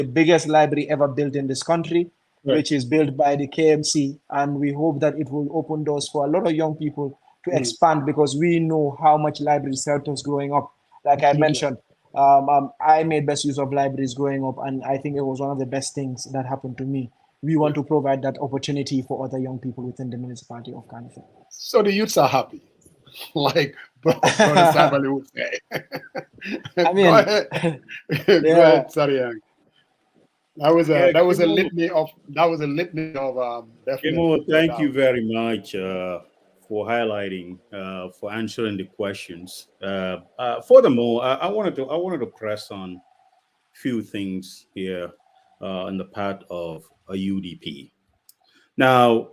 the biggest library ever built in this country, Right. which is built by the KMC. And we hope that it will open doors for a lot of young people to Mm. expand because we know how much libraries helped us growing up. Like I Absolutely. mentioned, I made best use of libraries growing up, and I think it was one of the best things that happened to me. We Yeah. want to provide that opportunity for other young people within the municipality of Carnival. So the youths are happy, like brother Sabali would say. I Go mean, ahead, go yeah, ahead, Sariang. That was a Kemo, litany of definitely, Kemo, no thank you doubt. very much for highlighting, for answering the questions. Furthermore, I wanted to press on few things here on the part of a UDP. Now,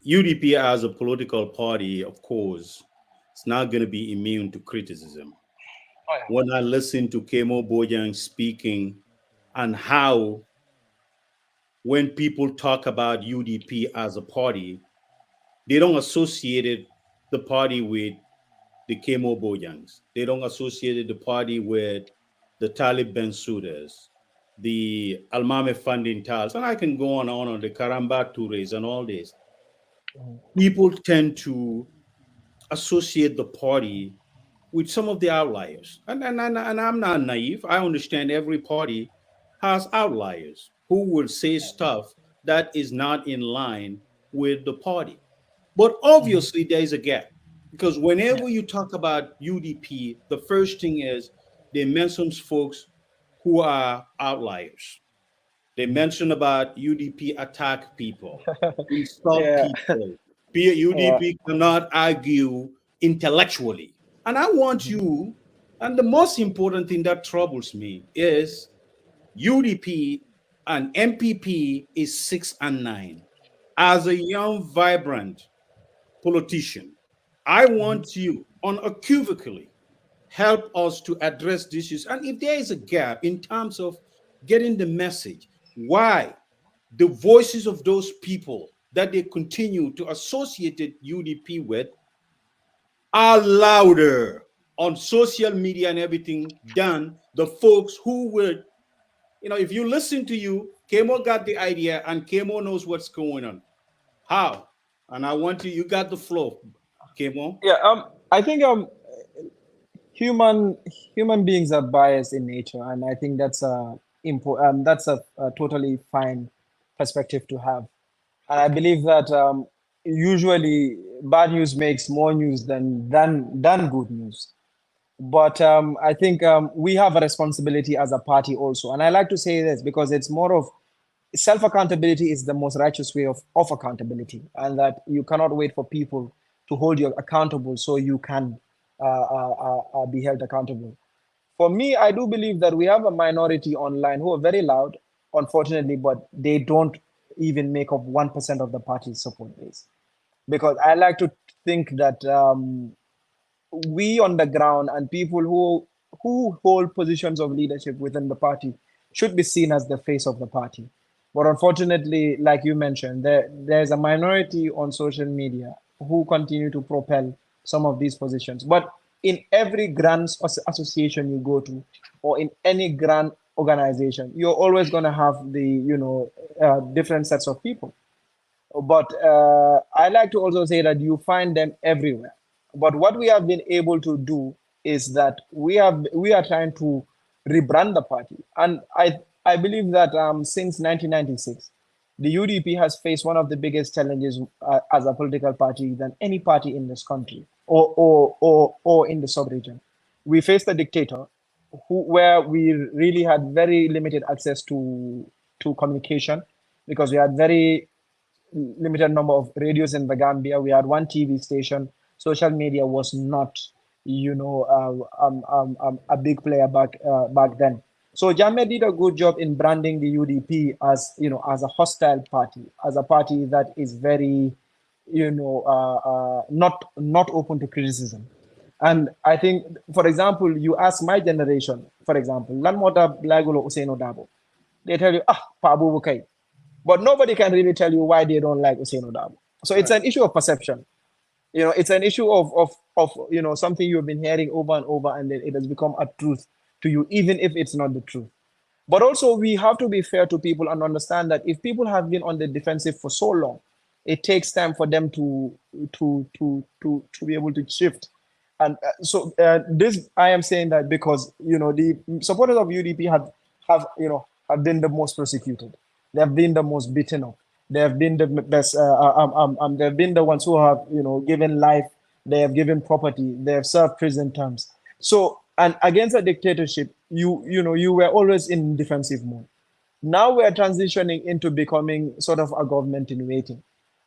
UDP as a political party, of course, it's not going to be immune to criticism. When I listen to Kemo Bojang speaking and how when people talk about UDP as a party, they don't associate the party with the Kemo Bojangs. They don't associate the party with the Talib Bensoudas, the Almame Funding Tals, and I can go on the Karamba Toures and all this. People tend to associate the party with some of the outliers. And I'm not naive. I understand every party has outliers who will say stuff that is not in line with the party. But mhm, obviously, there is a gap because yeah, whenever you talk about UDP, the first thing is they mention folks who are outliers. They mention about UDP attack people, insult yeah, people. yeah, UDP cannot argue intellectually. And I want mhm, you, and the most important thing that troubles me is UDP and MPP is 6 and 9. As a young, vibrant politician, I mhm, want you unequivocally help us to address these issues. And if there is a gap in terms of getting the message, why the voices of those people that they continue to associate UDP with are louder on social media and everything than the folks who would, if you listen to you, Kemo got the idea and Kemo knows what's going on. How? And I want you got the flow, Kemo. yeah. I think human human beings are biased in nature, and I think that's a totally fine perspective to have. And I believe that usually bad news makes more news than good news. But I think we have a responsibility as a party also, and I like to say this because it's more of self accountability is the most righteous way of accountability, and that you cannot wait for people to hold you accountable so you can be held accountable. For me, I do believe that we have a minority online who are very loud, unfortunately, but they don't even make up 1% of the party's support base. Because I like to think that we on the ground and people who hold positions of leadership within the party should be seen as the face of the party. But unfortunately, like you mentioned, there's a minority on social media who continue to propel some of these positions. But in every grand association you go to, or in any grand organization, you're always going to have the different sets of people. But I like to also say that you find them everywhere. But what we have been able to do is that we are trying to rebrand the party, and I believe that since 1996, the UDP has faced one of the biggest challenges as a political party than any party in this country or in the sub-region. We faced a dictator where we really had very limited access to communication because we had very limited number of radios in the Gambia. We had one TV station. Social media was not, a big player back then. So Jammeh did a good job in branding the UDP as as a hostile party, as a party that is very, not open to criticism. And I think, for example, you ask my generation, for example, Lan Mota Blagulo Usaino Dabo. They tell you, Pabu Bukai. But nobody can really tell you why they don't like Usain Odabo. So it's Right. an issue of perception. It's an issue of something you've been hearing over and over, and then it has become a truth to you, even if it's not the truth. But also we have to be fair to people and understand that if people have been on the defensive for so long, it takes time for them to be able to shift. And this I am saying that because the supporters of UDP have been the most persecuted. They have been the most beaten up. They have been the best. They have been the ones who have given life. They have given property. They have served prison terms. So, and against a dictatorship, you were always in defensive mode. Now we're transitioning into becoming sort of a government in waiting.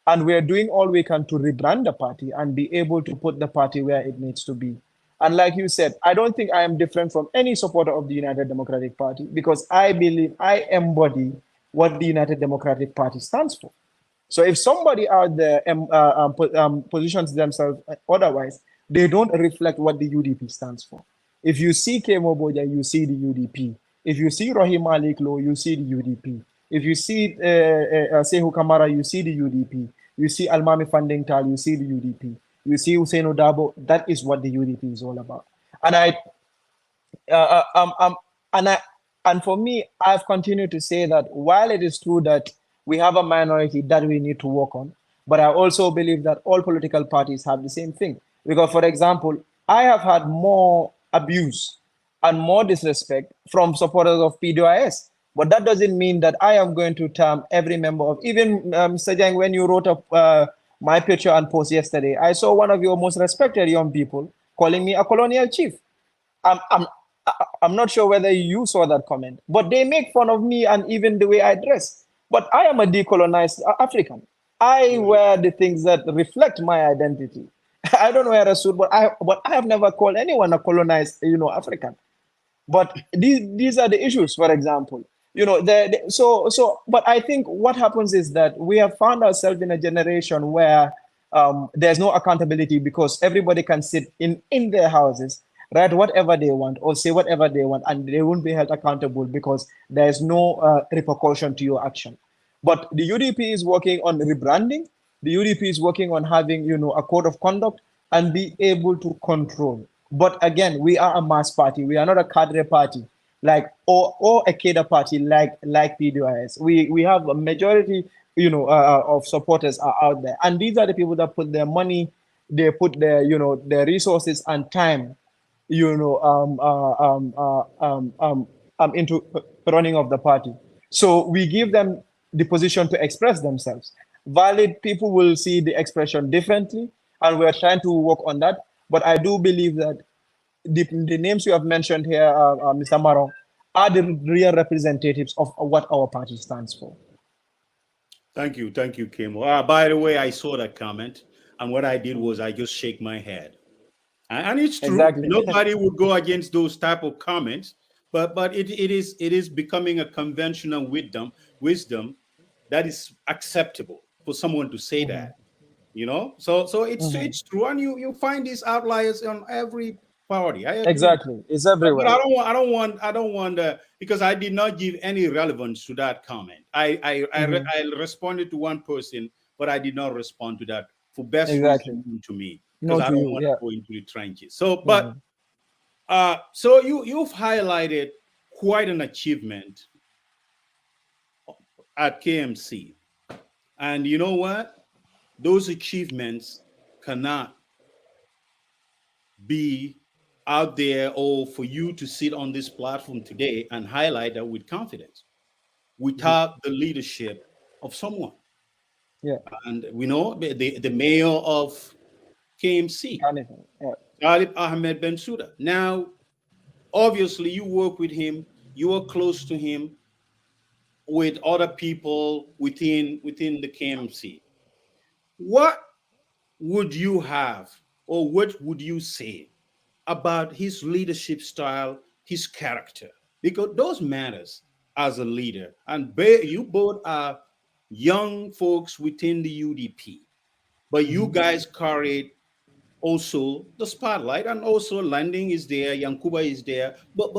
And we're doing all we can to rebrand the party and be able to put the party where it needs to be. And like you said, I don't think I am different from any supporter of the United Democratic Party because I believe I embody what the United Democratic Party stands for. So if somebody out there positions themselves otherwise, they don't reflect what the UDP stands for. If you see Kemo Bojang, you see the UDP. If you see Rahim Malik Low, you see the UDP. If you see Sehu Kamara, you see the UDP. You see Almami Funding Tal, you see the UDP. You see Hussein Odabo, that is what the UDP is all about. And uh, um, um, and I, and for me, I've continued to say that while it is true that we have a minority that we need to work on, but I also believe that all political parties have the same thing. Because, for example, I have had more abuse and more disrespect from supporters of PDIS. But that doesn't mean that I am going to term every member of, even Mr. Jang, when you wrote up my picture and post yesterday, I saw one of your most respected young people calling me a colonial chief. I'm, I'm, I'm not sure whether you saw that comment, but they make fun of me and even the way I dress. But I am a decolonized African. I wear the things that reflect my identity. I don't wear a suit, but I have never called anyone a colonized, African. But these are the issues, for example. But I think what happens is that we have found ourselves in a generation where there's no accountability because everybody can sit in their houses, write whatever they want or say whatever they want, and they won't be held accountable because there's no repercussion to your action. But the UDP is working on rebranding. The UDP is working on having, a code of conduct and be able to control. But again, we are a mass party. We are not a cadre party, or a cadre party like PDIS. We have a majority, of supporters are out there, and these are the people that put their money, they put their resources and time, into running of the party. So we give them the position to express themselves. Valid people will see the expression differently, and we're trying to work on that. But I do believe that the names you have mentioned here, Mr. Marong, are the real representatives of what our party stands for. Thank you, Kemo. By the way, I saw that comment, and what I did was I just shake my head, and it's true. Exactly. Nobody would go against those type of comments, but it is becoming a conventional wisdom that is acceptable for someone to say that. So it's true, and you find these outliers on every party. I agree. Exactly, it's But everywhere. I don't want because I did not give any relevance to that comment. I responded to one person, but I did not respond to that for best Exactly. reason to me because No, I to don't you, want yeah. to go into the trenches. So, but so you've highlighted quite an achievement at KMC, and you know what? Those achievements cannot be out there or for you to sit on this platform today and highlight that with confidence without the leadership of someone. Yeah. And we know the mayor of KMC, Yeah. Talib Ahmed Bensouda. Now, obviously, you work with him, you are close to him, with other people within the KMC. What would you have, or what would you say about his leadership style, his character? Because those matters as a leader. And you both are young folks within the UDP, but you guys carried also the spotlight, and also Landing is there, Yankuba is there, but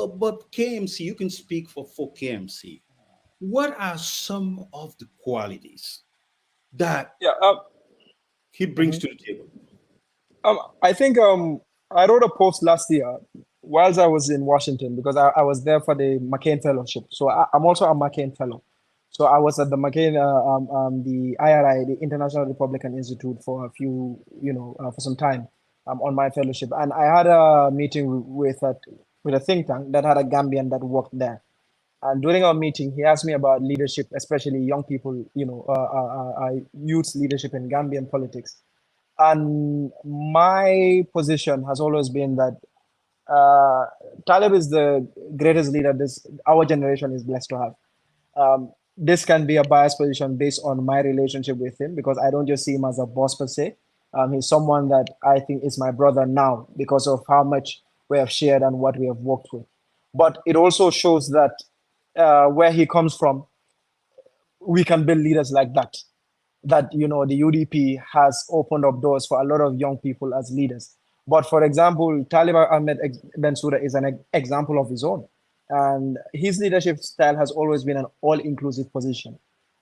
KMC, you can speak for KMC. What are some of the qualities that Yeah. he brings to the table? I think I wrote a post last year whilst I was in Washington, because I was there for the McCain Fellowship. So I'm also a McCain Fellow. So I was at the McCain, the IRI, the International Republican Institute, for a few, for some time, on my fellowship. And I had a meeting with a think tank that had a Gambian that worked there. And during our meeting, he asked me about leadership, especially young people, youth leadership in Gambian politics. And my position has always been that Talib is the greatest leader this our generation is blessed to have. This can be a biased position based on my relationship with him, because I don't just see him as a boss per se. He's someone that I think is my brother now because of how much we have shared and what we have worked with. But it also shows that where he comes from, we can build leaders like that. That the UDP has opened up doors for a lot of young people as leaders. But for example, Talib Ahmed Bensouda is an example of his own, and his leadership style has always been an all-inclusive position.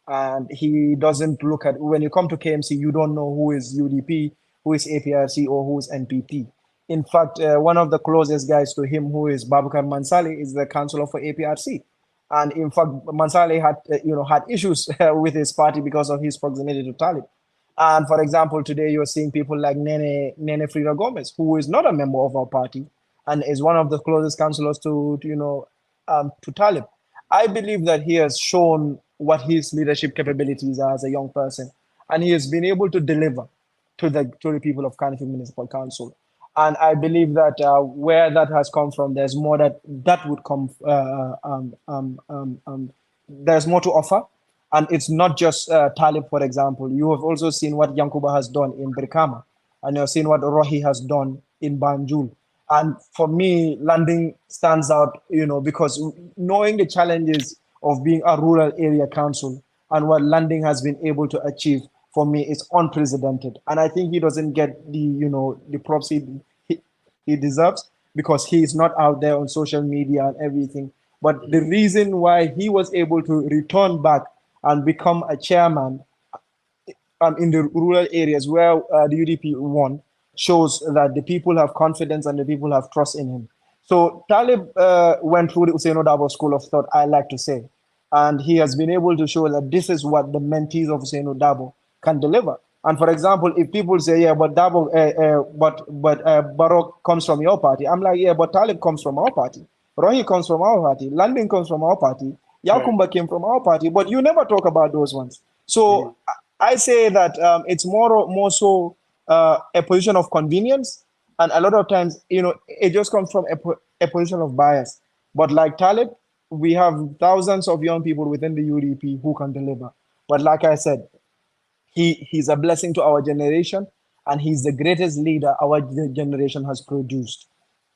And he doesn't look at, when you come to KMC, you don't know who is UDP, who is APRC, or who is NPP. In fact, one of the closest guys to him, who is Babukar Mansali, is the councillor for APRC. And in fact, Mansali had issues with his party because of his proximity to Talib. And for example, today you're seeing people like Nene Frida Gomez, who is not a member of our party and is one of the closest councillors to Talib. I believe that he has shown what his leadership capabilities are as a young person, and he has been able to deliver to the people of Cardiff Municipal Council. And I believe that where that has come from, there's more that would come. There's more to offer, and it's not just Talib. For example, you have also seen what Yankuba has done in Brikama, and you've seen what Rohi has done in Banjul. And for me, Landing stands out, because knowing the challenges of being a rural area council and what Landing has been able to achieve, for me, is unprecedented. And I think he doesn't get the props he deserves, because he is not out there on social media and everything. But the reason why he was able to return back and become a chairman in the rural areas where the UDP won shows that the people have confidence and the people have trust in him. So Talib went through the Usaino Dabo school of thought, I like to say, and he has been able to show that this is what the mentees of Usaino Dabo can deliver. And for example, if people say, yeah, but Dabo, but Barok comes from your party, I'm like, yeah, but Talib comes from our party. Rohi comes from our party. Landing comes from our party. Yakumba came from our party. But you never talk about those ones. So I say that it's more so a position of convenience, and a lot of times, it just comes from a position of bias. But like Talib, we have thousands of young people within the UDP who can deliver. But like I said, he's a blessing to our generation, and he's the greatest leader our generation has produced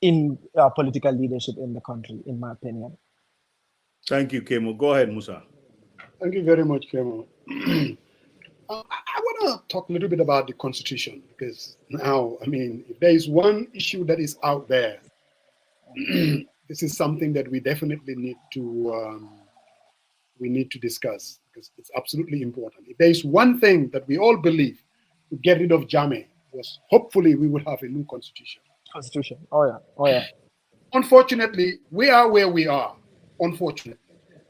in political leadership in the country, in my opinion. Thank you, Kemo. Go ahead, Musa. Thank you very much, Kemo. I want to talk a little bit about the Constitution, because now, if there is one issue that is out there, this is something that we definitely need to discuss, because it's absolutely important. If there is one thing that we all believe to get rid of Jammeh, was hopefully we will have a new constitution. Constitution. Oh yeah. Unfortunately, we are where we are. Unfortunately,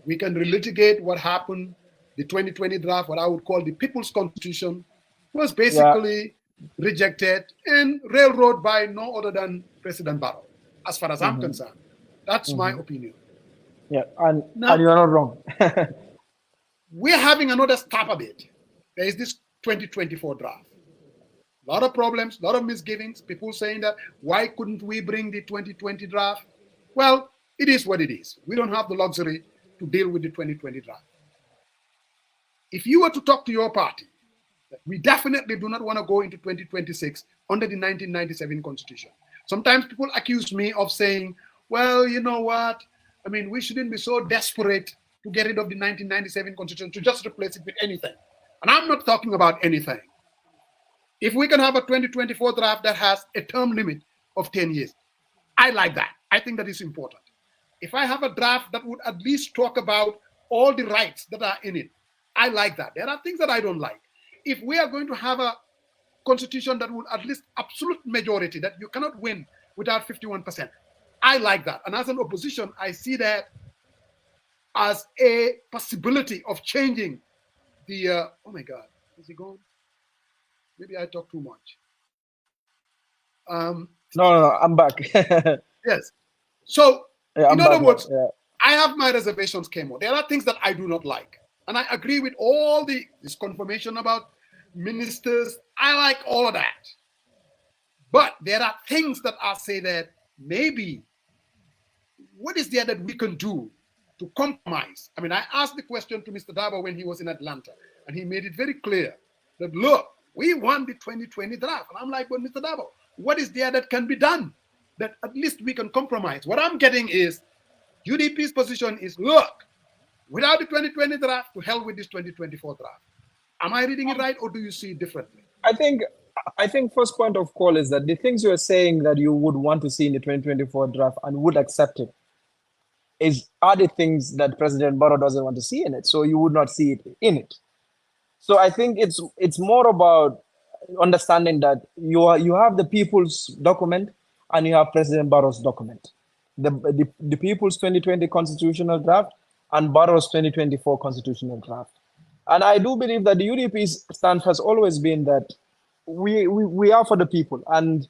we can relitigate what happened. The 2020 draft, what I would call the People's Constitution, was basically rejected and railroaded by no other than President Barrow. As far as I'm concerned, that's my opinion. Yeah, and you're not wrong. We're having another stab at it. There is this 2024 draft. A lot of problems, a lot of misgivings. People saying that, why couldn't we bring the 2020 draft? Well, it is what it is. We don't have the luxury to deal with the 2020 draft. If you were to talk to your party, we definitely do not want to go into 2026 under the 1997 Constitution. Sometimes people accuse me of saying, well, you know what? We shouldn't be so desperate to get rid of the 1997 Constitution to just replace it with anything. And I'm not talking about anything. If we can have a 2024 draft that has a term limit of 10 years, I like that. I think that is important. If I have a draft that would at least talk about all the rights that are in it, I like that. There are things that I don't like. If we are going to have a constitution that would at least absolute majority, that you cannot win without 51%, I like that. And as an opposition, I see that as a possibility of changing the, oh my God, is he gone? Maybe I talk too much. No, I'm back. Yes. So, Yeah, in I'm other back words, now. Yeah. I have my reservations, Kemo. There are things that I do not like. And I agree with all this confirmation about ministers. I like all of that. But there are things that I say that maybe, what is there that we can do to compromise? I mean, I asked the question to Mr. Dabo when he was in Atlanta, and he made it very clear that, look, we won the 2020 draft. And I'm like, well, Mr. Dabo, what is there that can be done that at least we can compromise? What I'm getting is UDP's position is, look, without the 2020 draft, to hell with this 2024 draft. Am I reading it right, or do you see it differently? I think first point of call is that the things you're saying that you would want to see in the 2024 draft and would accept it are the things that President Barrow doesn't want to see in it. So you would not see it in it. So I think it's more about understanding that you have the people's document and you have President Barrow's document. The people's 2020 constitutional draft and Barrow's 2024 constitutional draft. And I do believe that the UDP's stance has always been that we are for the people, and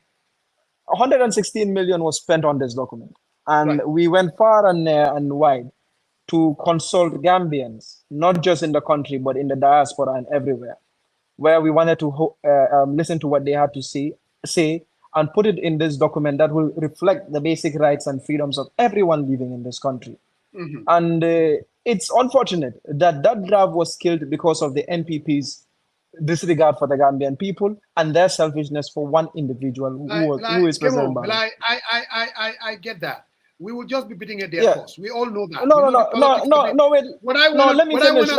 116 million was spent on this document, and Right. we went far and wide to consult Gambians, not just in the country but in the diaspora and everywhere, where we wanted to listen to what they had to say and put it in this document that will reflect the basic rights and freedoms of everyone living in this country. Mm-hmm. And it's unfortunate that draft was killed because of the NPP's disregard for the Gambian people and their selfishness for one individual who is President Barrow. I get that. We will just be beating a dead horse. We all know that. No, wait. Let me finish. No,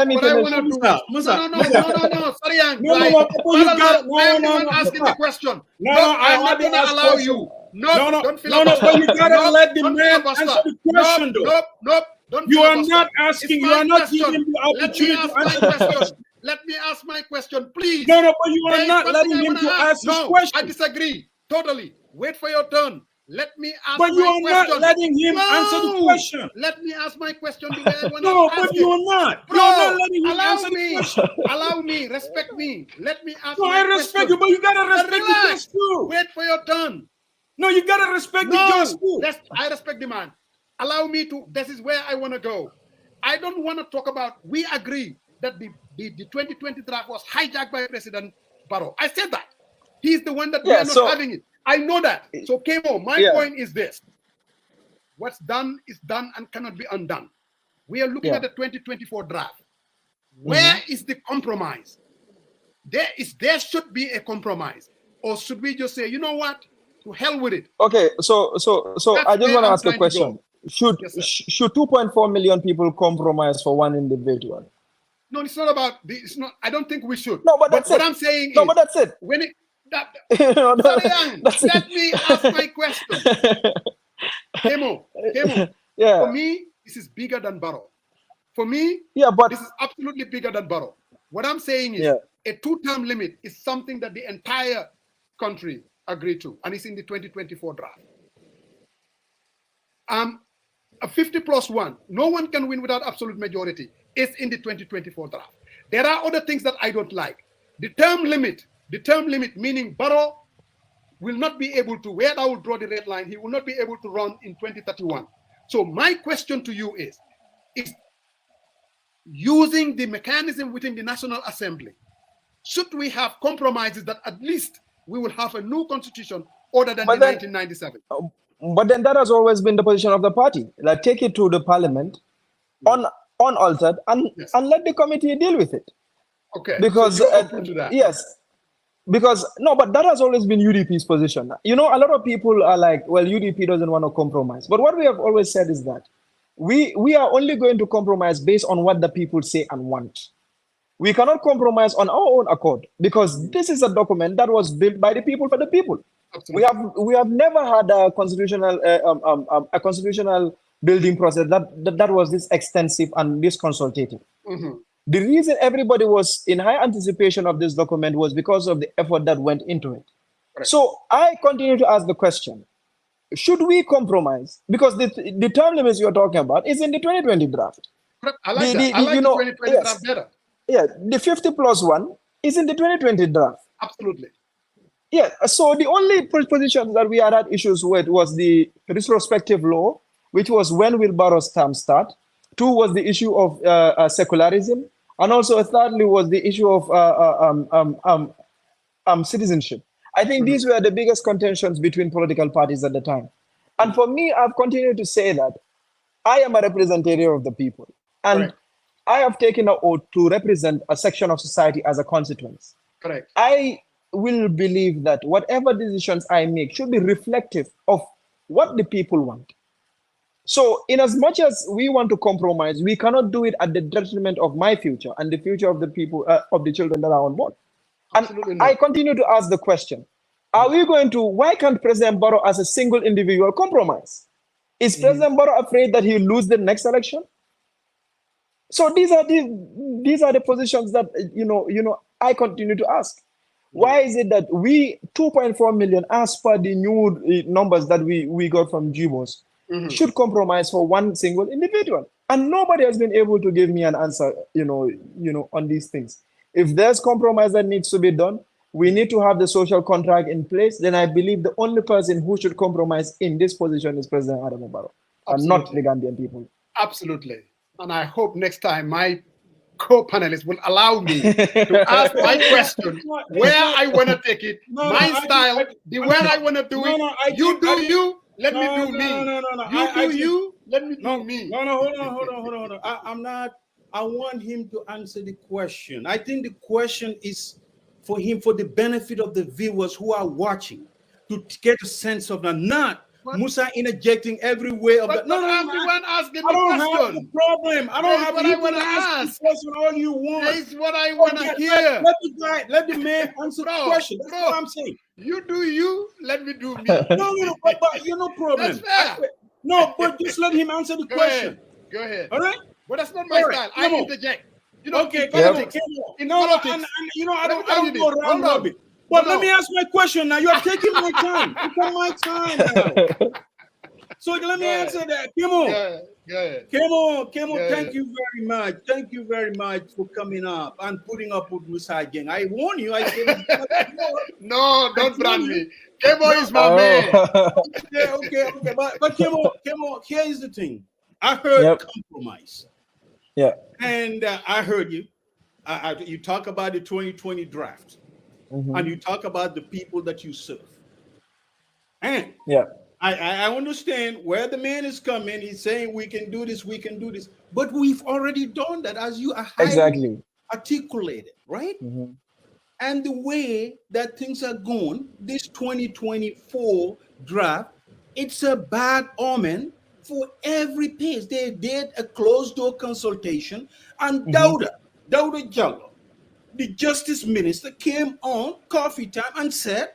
Sariang. I'm the one asking the question. I'm not going to allow you. Don't filibuster. But you gotta let the man answer the question, though. Nope. Don't You are filibuster. not asking. You are not giving the opportunity to answer the question. Let me ask my question, please. No, but you are not letting him to ask his No, question. I disagree. Totally. Wait for your turn. Let me ask But you my are question. not letting him answer the question. Let me ask my question the way I want No, to but ask you it. are not. You Bro, are not letting him allow answer the me. question. Allow me. Respect me. Let me ask No, my I respect question. you, but you gotta But respect the judge too. Wait for your turn. No, you gotta respect the judge too. I respect the man. Allow me to. This is where I want to go. I don't want to talk about. We agree that the 2020 draft was hijacked by President Barrow. I said that. He's the one that we are not having it. I know that. So, Kemo, my point is this. What's done is done and cannot be undone. We are looking at the 2024 draft. Where is the compromise? There should be a compromise. Or should we just say, you know what? To hell with it. Okay, so I just want to ask a question. Should 2.4 million people compromise for one individual? No, it's not about it's not. I don't think we should. No, but that's what it. I'm saying No, is, but that's it. When it That's let me ask my question. Kemo. Yeah. For me, this is bigger than Barrow. For me, this is absolutely bigger than Barrow. What I'm saying is a 2-term limit is something that the entire country agreed to, and it's in the 2024 draft. A 50+1, no one can win without absolute majority. It's in the 2024 draft. There are other things that I don't like. The term limit, meaning Barrow will not be able to, where I will draw the red line, he will not be able to run in 2031. So my question to you is using the mechanism within the National Assembly, should we have compromises that at least we will have a new constitution other than 1997? But then that has always been the position of the party. Like, take it to the parliament, unaltered, and let the committee deal with it. Okay. Because so you're open to that. Yes. Because but that has always been UDP's position. You know, a lot of people are like, well, UDP doesn't want to compromise. But what we have always said is that we are only going to compromise based on what the people say and want. We cannot compromise on our own accord, because this is a document that was built by the people for the people. Absolutely. We have never had a constitutional building process that was this extensive and this consultative. The reason everybody was in high anticipation of this document was because of the effort that went into it. Right. So I continue to ask the question: should we compromise? Because the term limits you're talking about is in the 2020 draft. I like that. I like the 2020 draft better. Yeah, the 50+1 is in the 2020 draft. Absolutely. Yeah, so the only positions that we had issues with was the retrospective law, which was when will Barrow's term start. 2 was the issue of secularism. And also thirdly was the issue of citizenship. I think these were the biggest contentions between political parties at the time. And for me, I've continued to say that I am a representative of the people. And Correct. I have taken an oath to represent a section of society as a consequence. Correct. I will believe that whatever decisions I make should be reflective of what the people want. So in as much as we want to compromise, we cannot do it at the detriment of my future and the future of the people, of the children that are on board. And I continue to ask the question, are we going to, why can't President Barrow as a single individual compromise? Is President Barrow afraid that he'll lose the next election? So these are the positions that, I continue to ask. Why is it that we, 2.4 million, as per the new numbers that we got from GBOS, should compromise for one single individual? And nobody has been able to give me an answer, on these things. If there's compromise that needs to be done, we need to have the social contract in place. Then I believe the only person who should compromise in this position is President Adama Barrow, and not the Gambian people. Absolutely. And I hope next time my co-panelists will allow me to ask my question where I want to take it, my style, the way I want to do it. You do you, let me do me. You do you, let me do me. Hold on. I want him to answer the question. I think the question is for him, for the benefit of the viewers who are watching, to get a sense of that, not Musa interjecting every way of that. I'm the one asking the question. I don't have the problem. I don't have what I want to ask. Question all you want. That's what I want to hear. Let the man answer the question. That's what I'm saying. You do you, let me do me. No, but you no problem. That's fair. No, but just let him answer the question. Go ahead. All right? But that's not my style. I interject. Okay, politics. In politics. And I don't go around robin. But let me ask my question now. You are taking my time. It's on my time now. So let me answer that. Kemo. Kemo, thank you very much. Thank you very much for coming up and putting up with Musa again. I warn you. I said, no, don't brand me. Kemo is my man. Okay. But Kemo, here is the thing. I heard compromise. Yeah. And I heard you. You talk about the 2020 draft. And you talk about the people that you serve. And I understand where the man is coming. He's saying we can do this. But we've already done that, as you are highly articulated, right? And the way that things are going, this 2024 draft, it's a bad omen for every piece. They did a closed-door consultation, and Dauda Jallo, the justice minister, came on Coffee Time and said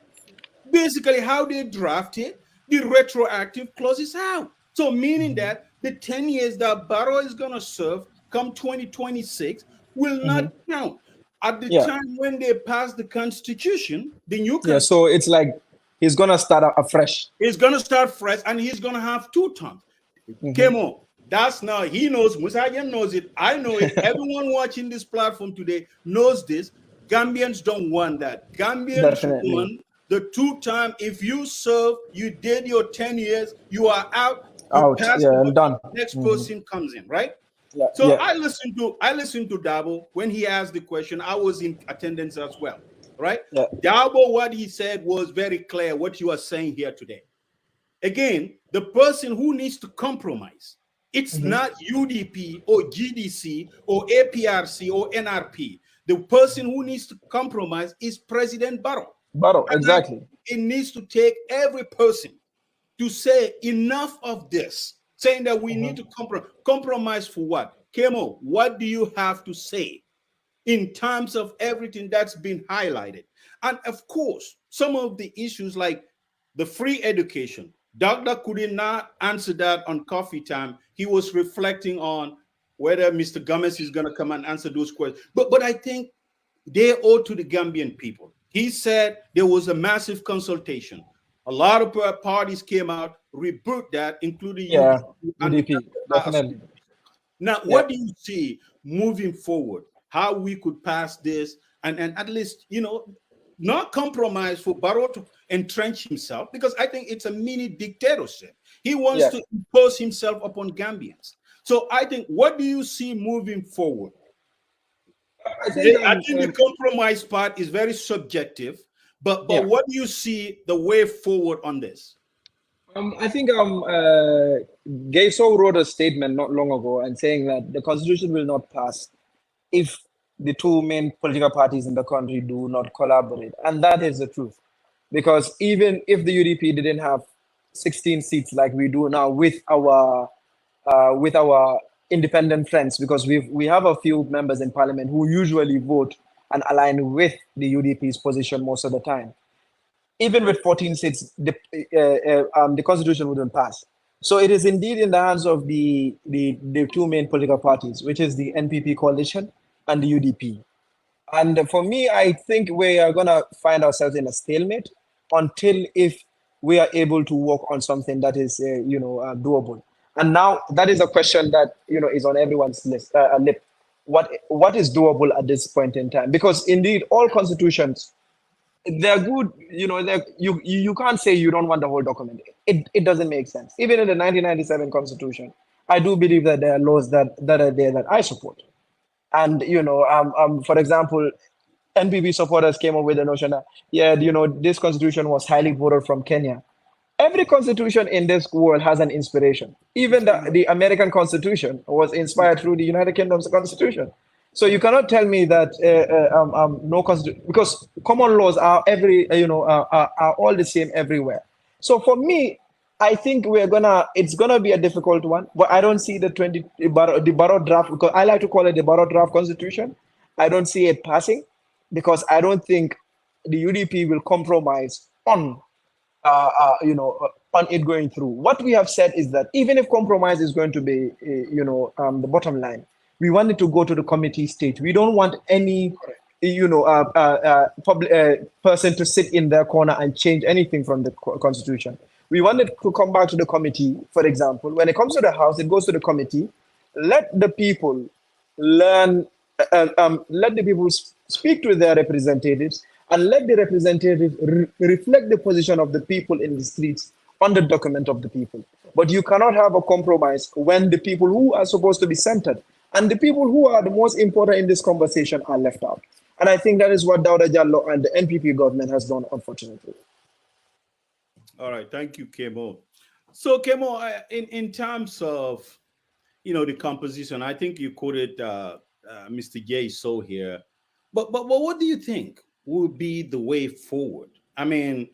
basically how they drafted the retroactive clauses out. So meaning that the 10 years that Barrow is going to serve come 2026 will not count. At the time when they pass the constitution, the new constitution. So it's like he's going to start afresh. He's going to start fresh, and he's going to have 2 terms. Kemo, that's now, he knows, Musayan knows it, I know it, everyone watching this platform today knows this. Gambians don't want that. Gambians want the 2-time, if you serve, you did your 10 years, you are out, and done. Next person comes in, right? I listened to Dabo when he asked the question. I was in attendance as well, right? Dabo, what he said was very clear, what you are saying here today. Again, the person who needs to compromise, it's not UDP or GDC or APRC or NRP. The person who needs to compromise is President Barrow. Exactly. It needs to take every person to say enough of this, saying that we need to compromise for what? Kemo, what do you have to say in terms of everything that's been highlighted? And of course, some of the issues like the free education, Dr. could not answer that on Coffee Time. He was reflecting on whether Mr. Gomez is going to come and answer those questions. But I think they owe to the Gambian people. He said there was a massive consultation A lot of parties came out, reboot that, including Yeah, UDP and the UDP, definitely. now, Yeah. what do you see moving forward? How we could pass this and at least, not compromise for Barrow to entrench himself, because I think it's a mini dictatorship. He wants Yeah. to impose himself upon Gambians. So I think, what do you see moving forward? I think I think the compromise part is very subjective, but yeah. what do you see the way forward on this? I think Gayso wrote a statement not long ago and saying that the constitution will not pass if the two main political parties in the country do not collaborate. And that is the truth. Because even if the UDP didn't have 16 seats like we do now with our independent friends, because we have a few members in parliament who usually vote and align with the UDP's position most of the time. Even with 14 seats, the constitution wouldn't pass. So it is indeed in the hands of the two main political parties, which is the NPP coalition and the UDP. And for me, I think we are going to find ourselves in a stalemate until if we are able to work on something that is, doable. And now that is a question that, is on everyone's lip. What is doable at this point in time? Because indeed, all constitutions, they're good. You can't say you don't want the whole document. It doesn't make sense. Even in the 1997 Constitution, I do believe that there are laws that are there that I support. And for example, NPP supporters came up with the notion that this constitution was highly voted from Kenya. Every constitution in this world has an inspiration. Even the American Constitution was inspired through the United Kingdom's constitution. So you cannot tell me that no constitution, because common laws are are all the same everywhere. So for me, I think it's gonna be a difficult one, but I don't see the Barrow draft, because I like to call it the Barrow draft constitution. I don't see it passing, because I don't think the UDP will compromise on on it going through. What we have said is that even if compromise is going to be, the bottom line, we want it to go to the committee stage. We don't want any, person to sit in their corner and change anything from the constitution. We want it to come back to the committee. For example, when it comes to the House, it goes to the committee. Let the people learn. Let the people speak to their representatives, and let the representatives reflect the position of the people in the streets on the document of the people. But you cannot have a compromise when the people who are supposed to be centered and the people who are the most important in this conversation are left out. And I think that is what Dauda Jallo and the NPP government has done, unfortunately. All right, thank you, Kemo. So, Kemo, in terms of the composition, I think you quoted Mr. Gayso here, but what do you think will be the way forward? I mean,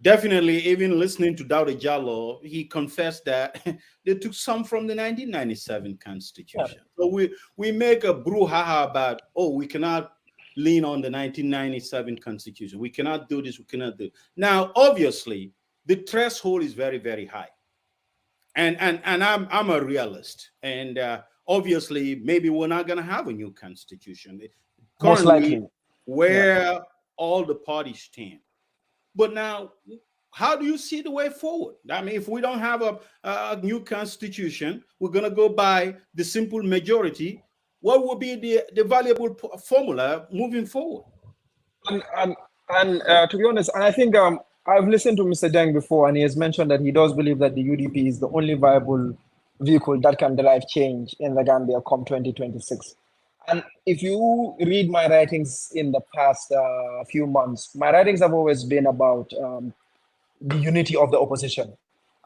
definitely, even listening to Dauda Jallo, he confessed that they took some from the 1997 Constitution. Yeah. So we make a brouhaha about, we cannot lean on the 1997 Constitution. We cannot do this. We cannot do it. Now, obviously, the threshold is very, very high. And I'm a realist. And obviously, maybe we're not going to have a new constitution. Most likely. Where all the parties stand. But now, how do you see the way forward? I mean, if we don't have a new constitution, we're going to go by the simple majority. What would be the valuable formula moving forward? And to be honest, and I think I've listened to Mr. Deng before, and he has mentioned that he does believe that the UDP is the only viable vehicle that can drive change in the Gambia come 2026. And if you read my writings in the past few months, my writings have always been about the unity of the opposition.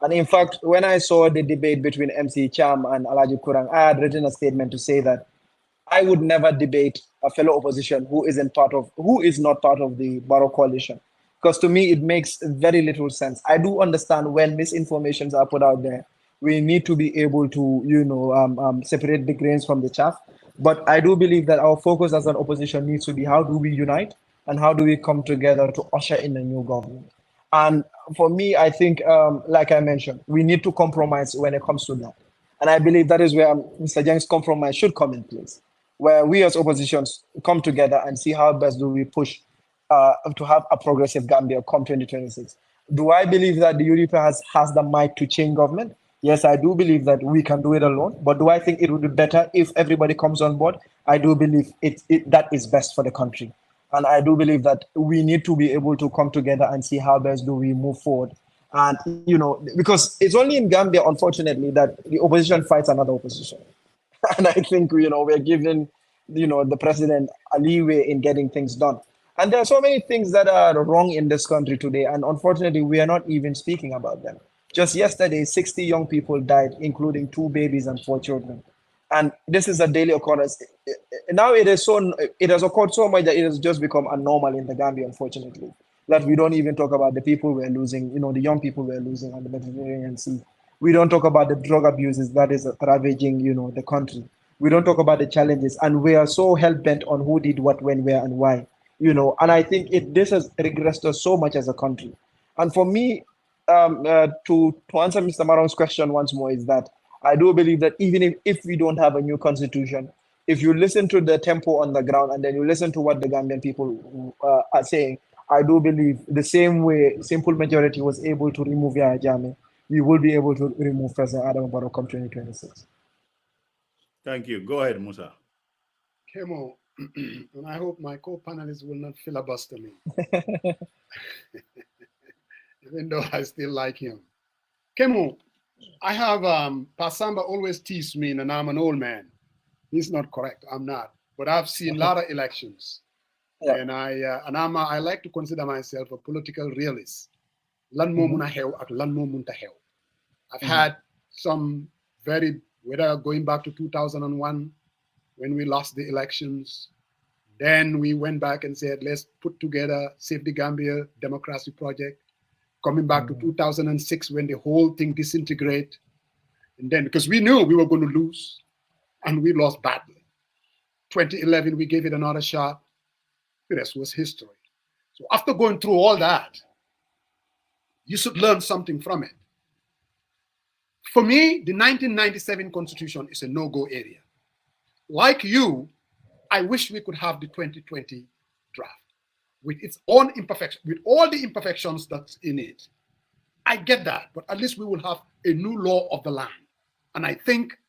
And in fact, when I saw the debate between MC Cham and Alaji Kurang, I had written a statement to say that I would never debate a fellow opposition who is not part of the Barrow coalition. Because to me, it makes very little sense. I do understand when misinformations are put out there, we need to be able to, separate the grains from the chaff. But I do believe that our focus as an opposition needs to be how do we unite and how do we come together to usher in a new government. And for me, I think, like I mentioned, we need to compromise when it comes to that. And I believe that is where Mr. Jang's compromise should come in place, where we as oppositions come together and see how best do we push to have a progressive Gambia come 2026. Do I believe that the UDP has the might to change government? Yes, I do believe that we can do it alone. But do I think it would be better if everybody comes on board? I do believe that is best for the country. And I do believe that we need to be able to come together and see how best do we move forward. And, because it's only in Gambia, unfortunately, that the opposition fights another opposition. And I think, we're giving, the president a leeway in getting things done. And there are so many things that are wrong in this country today. And unfortunately, we are not even speaking about them. Just yesterday, 60 young people died, including 2 babies and 4 children. And this is a daily occurrence. Now it has occurred so much that it has just become a normal in the Gambia, unfortunately, that we don't even talk about the people we're losing, the young people we're losing on the Mediterranean Sea. We don't talk about the drug abuses that is ravaging, the country. We don't talk about the challenges, and we are so hell bent on who did what, when, where, and why. And I think this has regressed us so much as a country. And for me, to answer Mr. Marong's question once more, is that I do believe that even if we don't have a new constitution, if you listen to the tempo on the ground and then you listen to what the Gambian people are saying, I do believe the same way simple majority was able to remove Yahya Jammeh, we will be able to remove President Adam Barrow come 2026. Thank you. Go ahead, Musa. Kemo, and I hope my co-panelists will not filibuster me, even though I still like him. Kemo, I have Pasamba always tease me, and I'm an old man. He's not correct. I'm not, but I've seen a lot of elections, and I like to consider myself a political realist. Lan mo muna xew ak lan mo munta xew. I've had some whether going back to 2001 when we lost the elections, then we went back and said, let's put together Save the Gambia Democracy Project. Coming back to 2006 when the whole thing disintegrated. And then, because we knew we were going to lose, and we lost badly. 2011, we gave it another shot. The rest was history. So after going through all that, you should learn something from it. For me, the 1997 Constitution is a no-go area. Like you, I wish we could have the 2020 draft with its own imperfections, with all the imperfections that's in it. I get that, but at least we will have a new law of the land. And I think,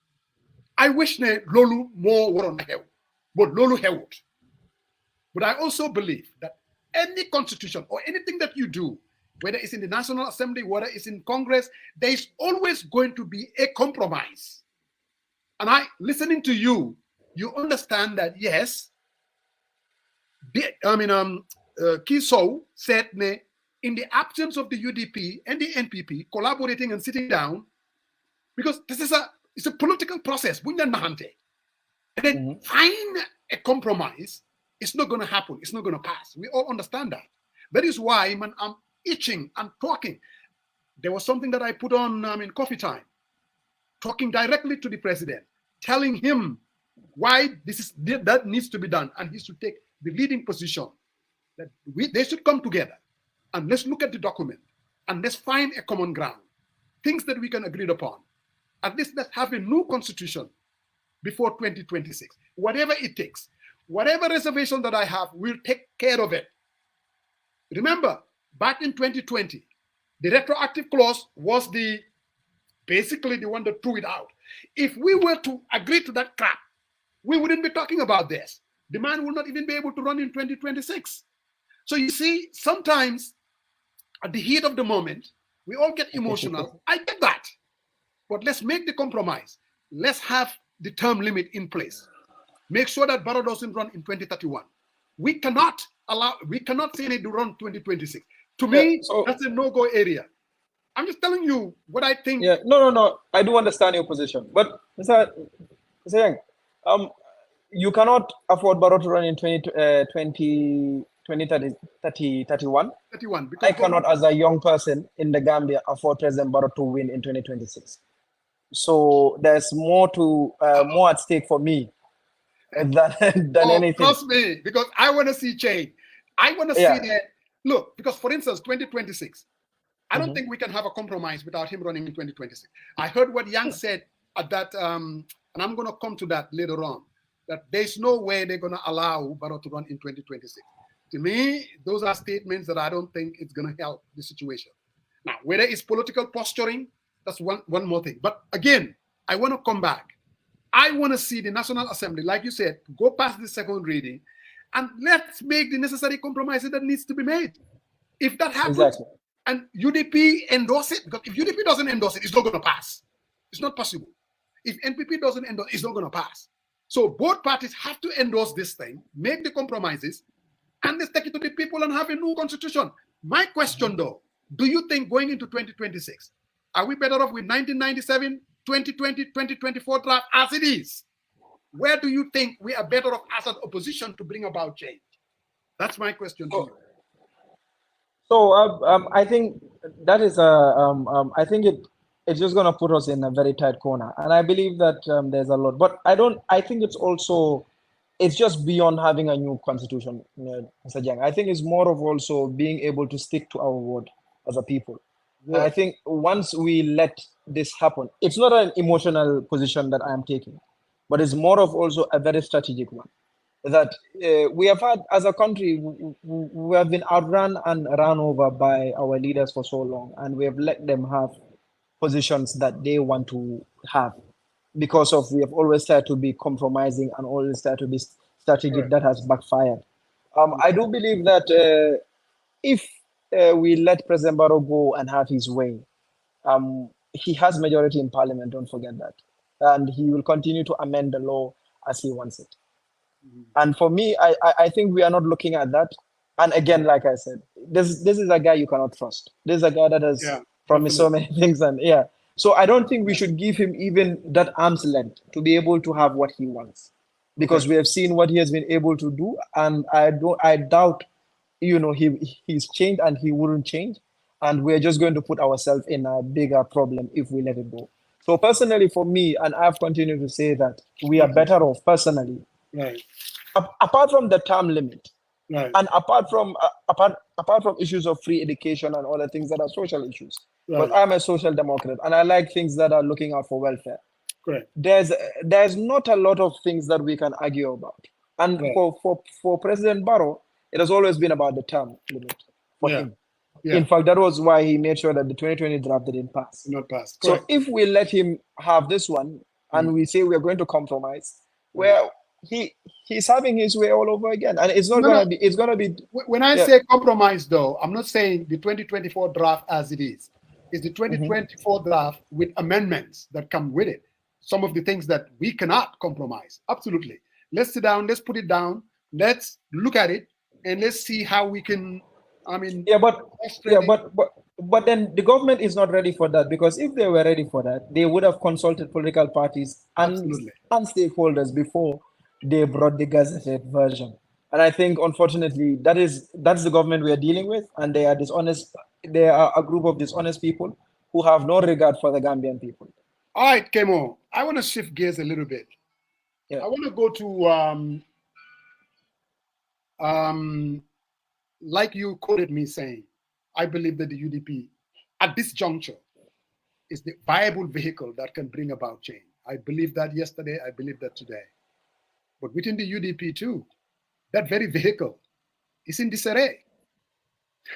I wish ne lolu more were on hell, but lolu held. But I also believe that any constitution or anything that you do, whether it's in the National Assembly, whether it's in Congress, there is always going to be a compromise. And listening to you, you understand that, yes, Kiso said, in the absence of the UDP and the NPP collaborating and sitting down, because it's a political process, and then find a compromise, it's not going to happen. It's not going to pass. We all understand that. That is why, man, I'm itching and talking. There was something that I put on in Coffee Time, talking directly to the president, telling him why that needs to be done, and he should take the leading position. That they should come together and let's look at the document and let's find a common ground, things that we can agree upon. At least let's have a new constitution before 2026. Whatever it takes, whatever reservation that I have, we'll take care of it. Remember, back in 2020, the retroactive clause was basically the one that threw it out. If we were to agree to that crap, we wouldn't be talking about this. The man will not even be able to run in 2026. So you see, sometimes at the heat of the moment, we all get emotional. I get that. But let's make the compromise. Let's have the term limit in place. Make sure that Barrow doesn't run in 2031. We cannot say it to run 2026. To me, that's a no-go area. I'm just telling you what I think. Yeah, no. I do understand your position. But Mr. Yang, you cannot afford Barrow to run in 2031. 31, I cannot, as a young person in the Gambia, afford President Barrow to win in 2026. So there's more at stake for me than anything. Trust me, because I want to see change. I want to see that. Look, because for instance, 2026, I don't think we can have a compromise without him running in 2026. I heard what Yang said at that, and I'm going to come to that later on, that there's no way they're going to allow Barrow to run in 2026. To me, those are statements that I don't think it's going to help the situation. Now, whether it's political posturing, that's one more thing. But again, I want to come back. I want to see the National Assembly, like you said, go past the second reading, and let's make the necessary compromises that needs to be made. If that happens, Exactly. and UDP endorse it, because if UDP doesn't endorse it, it's not going to pass. It's not possible. If NPP doesn't endorse, it's not going to pass. So both parties have to endorse this thing, make the compromises, and let's take it to the people and have a new constitution. My question, though, do you think going into 2026, are we better off with 1997, 2020, 2024 draft as it is? Where do you think we are better off as an opposition to bring about change? That's my question to you. So I think that is I think it's just going to put us in a very tight corner, and I believe that there's a lot. But I think it's just beyond having a new constitution, Mr. Jang. I think it's more of also being able to stick to our word as a people. Yeah. And I think once we let this happen, it's not an emotional position that I am taking, but it's more of also a very strategic one. That we have had, as a country, we have been outrun and run over by our leaders for so long, and we have let them have positions that they want to have because of we have always tried to be compromising and always tried to be strategic. That has backfired. I do believe that if we let President Barrow go and have his way, he has majority in parliament, don't forget that, and he will continue to amend the law as he wants it. And for me, I think we are not looking at that. And again, like I said, this is a guy you cannot trust. This is a guy that has promised so many things, and so I don't think we should give him even that arm's length to be able to have what he wants, because we have seen what he has been able to do, and I doubt, he's changed and he wouldn't change, and we're just going to put ourselves in a bigger problem if we let it go. So personally, for me, and I've continued to say that we are better off personally. Right. Apart from the term limit, right, and apart from issues of free education and other things that are social issues, but I'm a social democrat and I like things that are looking out for welfare. Correct. There's not a lot of things that we can argue about, and for President Barrow, it has always been about the term limit for him. In fact, that was why he made sure that the 2020 draft didn't pass. Not pass. So if we let him have this one and we say we're going to compromise, well, he's having his way all over again, and it's not going to be. It's going to be. When I say compromise, though, I'm not saying the 2024 draft as it is. It's the 2024 draft with amendments that come with it. Some of the things that we cannot compromise. Absolutely. Let's sit down. Let's put it down. Let's look at it, and let's see how we can. But then the government is not ready for that, because if they were ready for that, they would have consulted political parties and stakeholders before they brought the gazetted version. And I think, unfortunately, that's the government we are dealing with, and they are dishonest. They are a group of dishonest people who have no regard for the Gambian people. All right, Kemo, I want to shift gears a little bit. I want to go to like you quoted me saying, I believe that the UDP at this juncture is the viable vehicle that can bring about change. I believe that yesterday, I believe that today. But within the UDP too, that very vehicle is in disarray.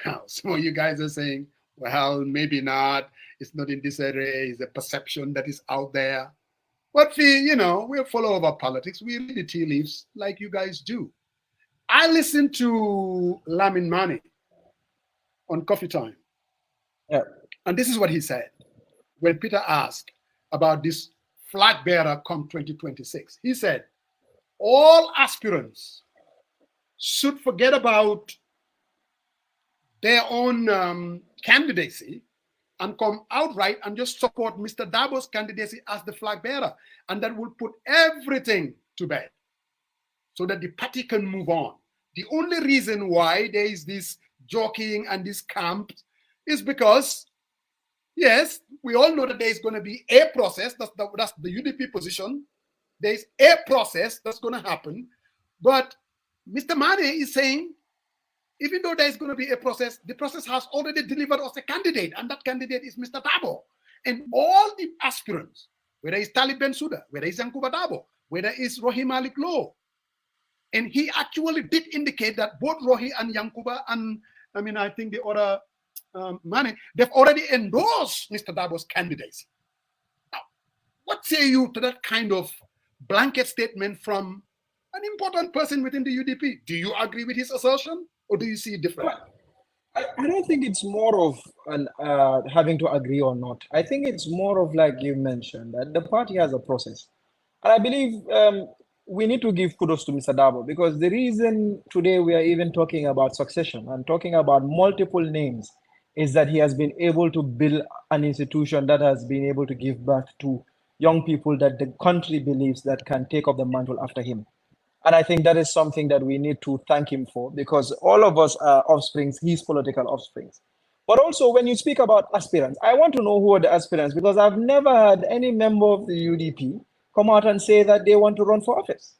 Now, some of you guys are saying, well, maybe not. It's not in disarray. It's a perception that is out there. But we're follow over politics. We read the tea leaves like you guys do. I listened to Lamin Mane on Coffee Time. And this is what he said when Peter asked about this flag bearer come 2026. He said, all aspirants should forget about their own candidacy and come outright and just support Mr. Dabo's candidacy as the flag bearer. And that will put everything to bed so that the party can move on. The only reason why there is this jockeying and this camp is because, yes, we all know that there is going to be a process. That's the UDP position. There is a process that's going to happen. But Mr. Mane is saying, even though there is going to be a process, the process has already delivered us a candidate, and that candidate is Mr. Dabo. And all the aspirants, whether it's Talib Bensouda, whether it's Yankuba Dabo, whether it's Rohi Malik Lowe, and he actually did indicate that both Rohi and Yankuba and, I think the other Mane, they've already endorsed Mr. Dabo's candidacy. Now, what say you to that kind of blanket statement from an important person within the UDP? Do you agree with his assertion, or do you see it differently? I don't think it's more of an having to agree or not. I think it's more of, like you mentioned, that the party has a process. And I believe we need to give kudos to Mr. Dabo, because the reason today we are even talking about succession and talking about multiple names is that he has been able to build an institution that has been able to give back to young people that the country believes that can take up the mantle after him. And I think that is something that we need to thank him for, because all of us are offsprings, his political offsprings. But also, when you speak about aspirants, I want to know who are the aspirants, because I've never had any member of the UDP come out and say that they want to run for office.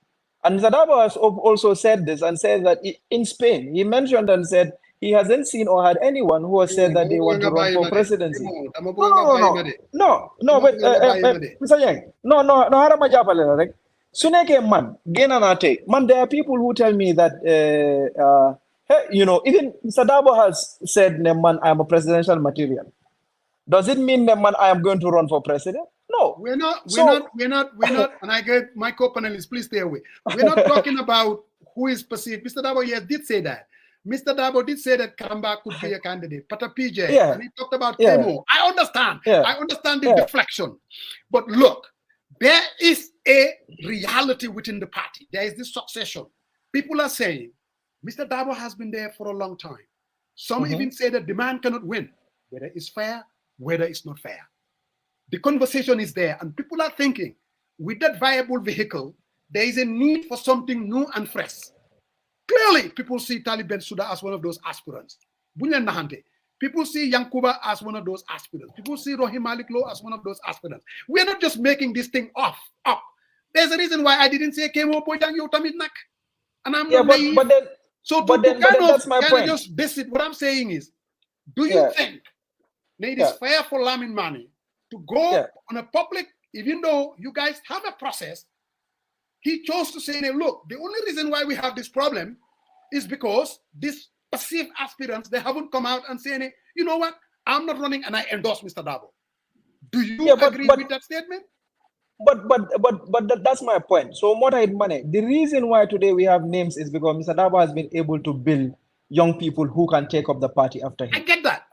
And Zadabo has also said this and said that in Spain, he mentioned and said he hasn't seen or had anyone who has said that they want to run for presidency. No, wait, Mr. Yang, no, harama japale rek. Suneke man, gena na take. Man, there are people who tell me that, hey, even Mr. Dabo has said, man, I'm a presidential material. Does it mean that, man, I am going to run for president? No. We're not, and I get my co-panelists, please stay away. We're not talking about who is perceived. Mr. Dabo, yes, did say that. Mr. Dabo did say that Kamba could be a candidate, Pata PJ, and he talked about Kemo. I understand. I understand the deflection. But look, there is a reality within the party. There is this succession. People are saying, Mr. Dabo has been there for a long time. Some even say that the man cannot win, whether it's fair, whether it's not fair. The conversation is there, and people are thinking, with that viable vehicle, there is a need for something new and fresh. Clearly, people see Taliban Suda as one of those aspirants. Bunyan Nahante. People see Yankuba as one of those aspirants. People see Rohim Malik Low as one of those aspirants. We're not just making this thing up. There's a reason why I didn't say Kemo, Bojang, Yotamidnak. And I'm not naive. That's my point. Just visit, what I'm saying is, do you think it is fair for Lamin Mani to go on a public, even though you guys have a process? He chose to say, look, the only reason why we have this problem is because these perceived aspirants, they haven't come out and saying, you know what, I'm not running, and I endorse Mr. Dabo. Do you agree with that statement? But that's my point. So the reason why today we have names is because Mr. Dabo has been able to build young people who can take up the party after him. I get that.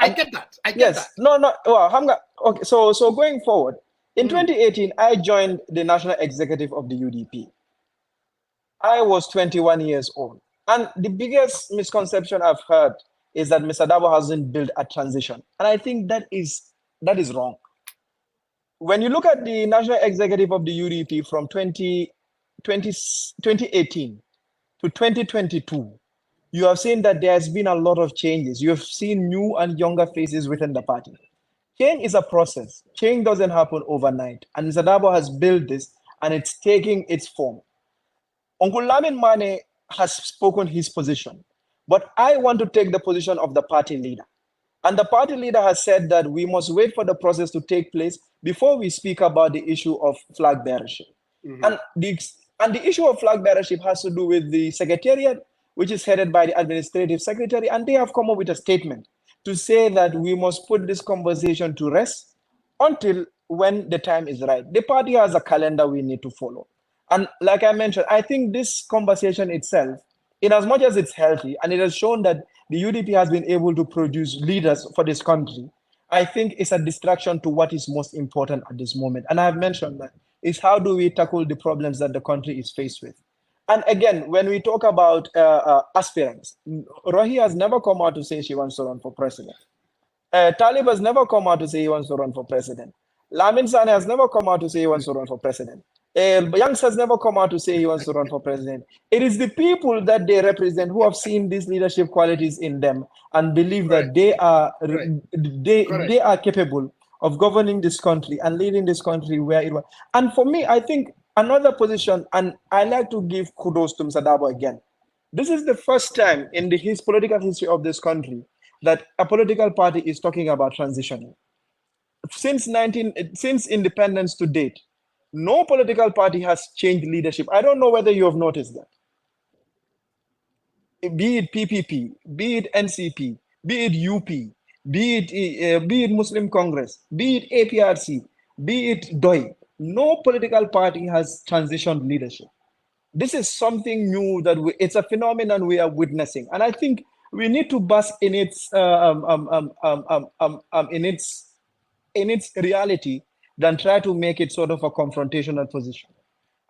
No. Well, okay. So going forward, in 2018, I joined the national executive of the UDP. I was 21 years old. And the biggest misconception I've heard is that Mr. Dabo hasn't built a transition. And I think that is wrong. When you look at the national executive of the UDP from 2018 to 2022, you have seen that there has been a lot of changes. You have seen new and younger faces within the party. Change is a process. Change doesn't happen overnight. And Mr. Dabo has built this, and it's taking its form. Uncle Lamin Mane has spoken his position, but I want to take the position of the party leader. And the party leader has said that we must wait for the process to take place before we speak about the issue of flag bearership. And the issue of flag bearership has to do with the secretariat, which is headed by the administrative secretary, and they have come up with a statement to say that we must put this conversation to rest until when the time is right. The party has a calendar we need to follow. And like I mentioned, I think this conversation itself, in as much as it's healthy, and it has shown that the UDP has been able to produce leaders for this country, I think it's a distraction to what is most important at this moment. And I've mentioned that, is how do we tackle the problems that the country is faced with? And again, when we talk about aspirants, Rohi has never come out to say she wants to run for president. Talib has never come out to say he wants to run for president. Lamin Sane has never come out to say he wants to run for president. Youngs has never come out to say he wants to run for president. It is the people that they represent who have seen these leadership qualities in them and believe that they are capable of governing this country and leading this country where it was. And for me, I think another position, and I like to give kudos to Mr. Dabo again. This is the first time in his political history of this country that a political party is talking about transitioning. Since independence to date, no political party has changed leadership. I don't know whether you have noticed that. Be it PPP, be it NCP, be it UP, be it Muslim Congress, be it APRC, be it DOI. No political party has transitioned leadership. This is something new that it's a phenomenon we are witnessing, and I think we need to bask in its reality than try to make it sort of a confrontational position.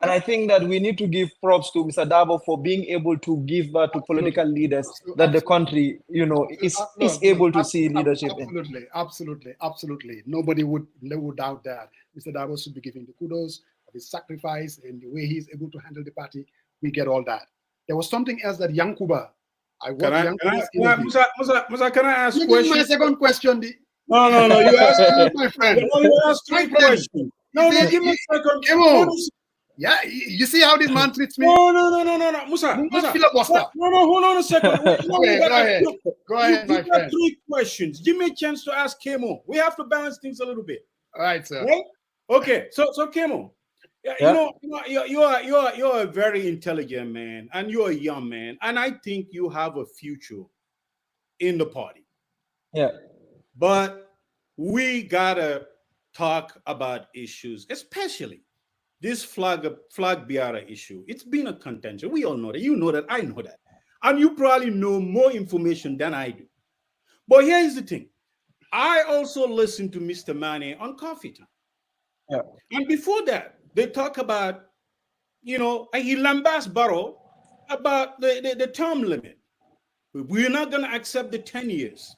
And I think that we need to give props to Mr. Dabo for being able to give birth to political leaders that the country, is able to see leadership in. Absolutely. Nobody would doubt that. Mr. Dabo should be given the kudos of his sacrifice and the way he's able to handle the party. We get all that. There was something else that Yankuba. Can I ask you question? My second question. No. You asked my friend. You asked three questions. No, give me a second. Kemo. Yeah, you see how this man treats me? No, Musa. Filibuster. No, hold on a second. Go ahead, my friend. 3 questions. Give me a chance to ask Kemo. We have to balance things a little bit. All right, sir. Right? Okay, so Kemo, Yeah. you're a very intelligent man, and you're a young man, and I think you have a future in the party. Yeah. But we gotta talk about issues, especially this flag bearer issue. It's been a contention. We all know that. You know that. I know that. And you probably know more information than I do. But here's the thing. I also listened to Mr. Mane on Coffee Time. Yeah. And before that, they talk about, he lambast Barrow about the term limit. We're not going to accept the 10 years.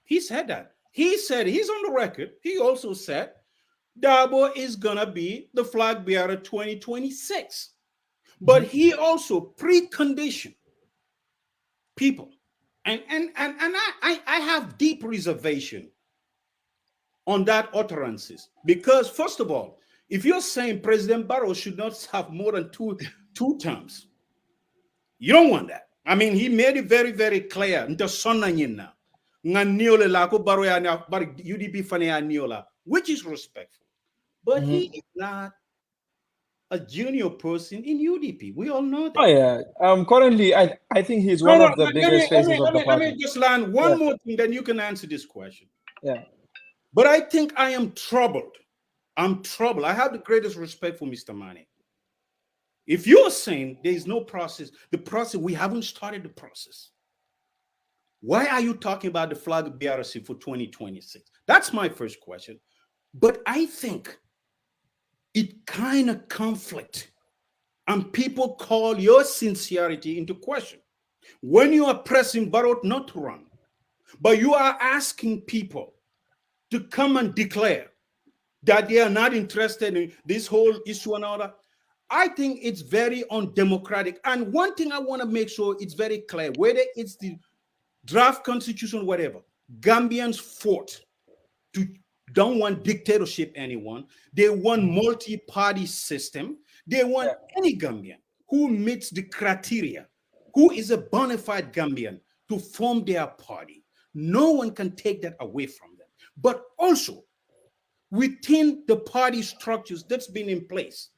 He said that. He said, he's on the record. He also said, Dabo is gonna be the flag bearer 2026, but he also preconditioned people, and I have deep reservation on that utterances, because first of all, if you're saying President Barrow should not have more than two terms, you don't want that. I mean, he made it very, very clear. UDP which is respectful. But he is not a junior person in UDP. We all know that. Oh yeah. Currently, I think he's one of the biggest faces of the party. Let me just land one more thing, then you can answer this question. Yeah. But I think I am troubled. I'm troubled. I have the greatest respect for Mr. Mane. If you're saying there is no process, we haven't started the process. Why are you talking about the flag BRC for 2026? That's my first question. But I think it kind of conflict, and people call your sincerity into question. When you are pressing Barrow not to run, but you are asking people to come and declare that they are not interested in this whole issue and all that, I think it's very undemocratic. And one thing I want to make sure it's very clear, whether it's the draft constitution, whatever, Gambians fought to don't want dictatorship anyone. They want multi-party system. They want any Gambian who meets the criteria, who is a bona fide Gambian, to form their party. No one can take that away from them. But also, within the party structures that's been in place,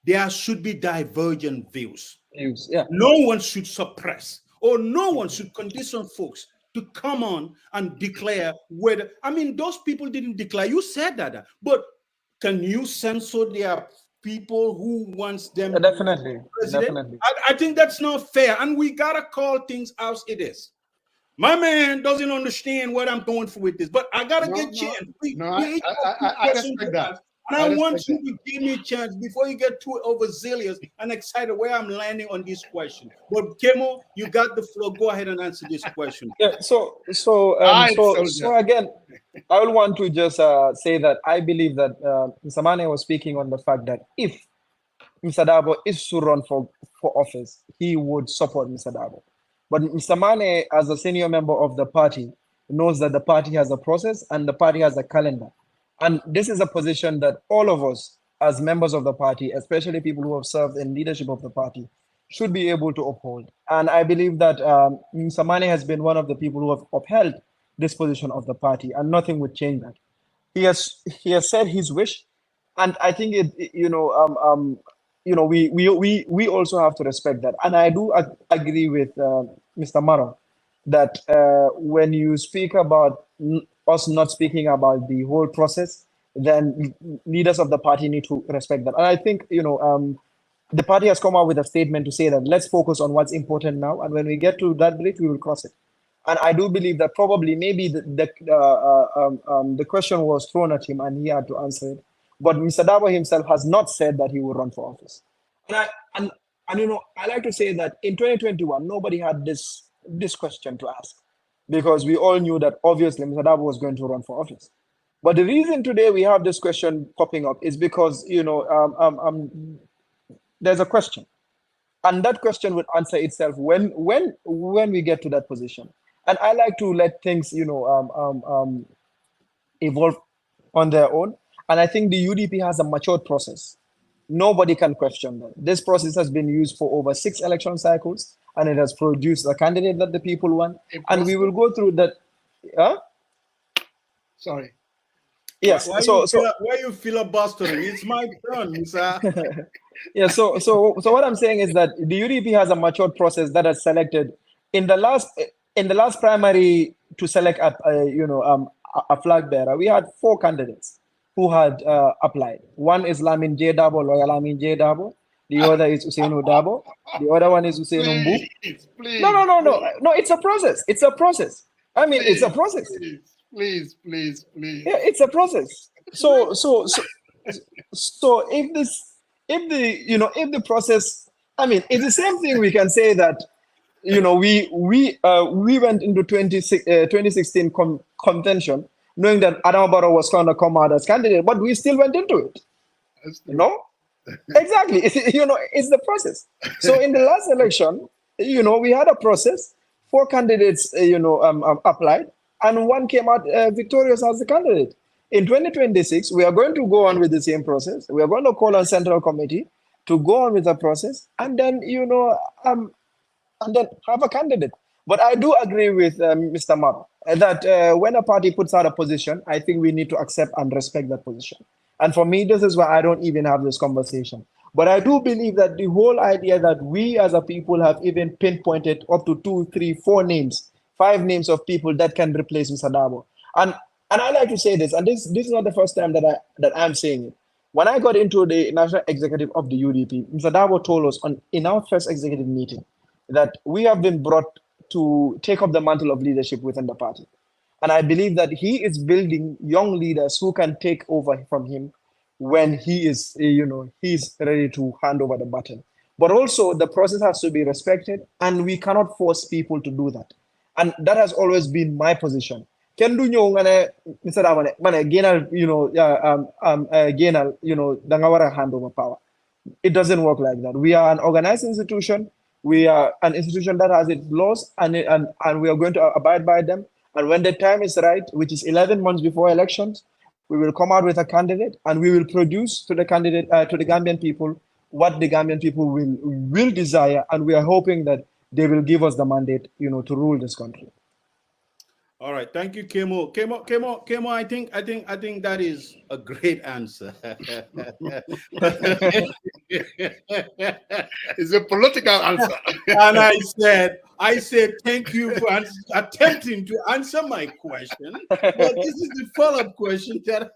there should be divergent views. Yeah. No one should suppress, or no one should condition folks to come on and declare whether, I mean, those people didn't declare. You said that, but can you censor their people who wants them? Definitely. I think that's not fair, and we gotta call things as it is. My man doesn't understand what I'm going for with this, but I gotta get chance. I respect that. And I want you to give me a chance before you get too overzealous and excited where I'm landing on this question. But Kemo, you got the floor. Go ahead and answer this question. Yeah. So again, I will want to just say that I believe that Mr. Mane was speaking on the fact that if Mr. Dabo is to run for office, he would support Mr. Dabo. But Mr. Mane, as a senior member of the party, knows that the party has a process and the party has a calendar. And this is a position that all of us, as members of the party, especially people who have served in leadership of the party, should be able to uphold. And I believe that Mr. Mane has been one of the people who have upheld this position of the party, and nothing would change that. He has said his wish, and I think we also have to respect that. And I do agree with Mr. Maro that when you speak about us not speaking about the whole process, then leaders of the party need to respect that. And I think, the party has come out with a statement to say that let's focus on what's important now. And when we get to that bridge, we will cross it. And I do believe that probably maybe the question was thrown at him and he had to answer it. But Mr. Dabo himself has not said that he will run for office. And I like to say that in 2021, nobody had this question to ask because we all knew that obviously Mr. Dabo was going to run for office. But the reason today we have this question popping up is because there's a question, and that question would answer itself when we get to that position. And I like to let things evolve on their own. And I think the UDP has a matured process. Nobody can question that. This process has been used for over 6 election cycles, and it has produced a candidate that the people want. And we will go through that. Sorry. Yes. Why you filibustering? It's my turn, sir. Yeah. So what I'm saying is that the UDP has a matured process that has selected in the last primary to select a flag bearer. We had 4 candidates who had applied. One is Lamin J. Dabo, lawyer Lamin J. Dabo. The other is Usainu Dabo. The other one is Usainu Mbu. Please. No. It's a process. It's a process. I mean, it's a process. Please. Yeah, it's a process. So if the process, I mean, it's the same thing. We can say that we went into 2016 contention knowing that Adam Barrow was going to come out as candidate, but we still went into it. Exactly. It's the process. So in the last election, we had a process. 4 candidates, applied, and one came out victorious as the candidate. In 2026, we are going to go on with the same process. We are going to call on Central Committee to go on with the process, and then have a candidate. But I do agree with Mr. Maro that when a party puts out a position, I think we need to accept and respect that position. And for me, this is why I don't even have this conversation. But I do believe that the whole idea that we as a people have even pinpointed up to 2, 3, 4 names, 5 names of people that can replace Mr. Dabo. And I like to say this, and this is not the first time that I'm saying it. When I got into the national executive of the UDP, Mr. Dabo told us in our first executive meeting that we have been brought to take up the mantle of leadership within the party. And I believe that he is building young leaders who can take over from him when he is, he's ready to hand over the baton. But also the process has to be respected, and we cannot force people to do that. And that has always been my position. Can do Mr. Damane, Dangawara hand over power. It doesn't work like that. We are an organized institution. We are an institution that has its laws, and we are going to abide by them. And when the time is right, which is 11 months before elections, we will come out with a candidate, and we will produce to the candidate, to the Gambian people, what the Gambian people will desire, and we are hoping that they will give us the mandate, to rule this country. All right, thank you, Kemo. Kemo. I think that is a great answer. It's a political answer. And I said, thank you for attempting to answer my question. But this is the follow-up question that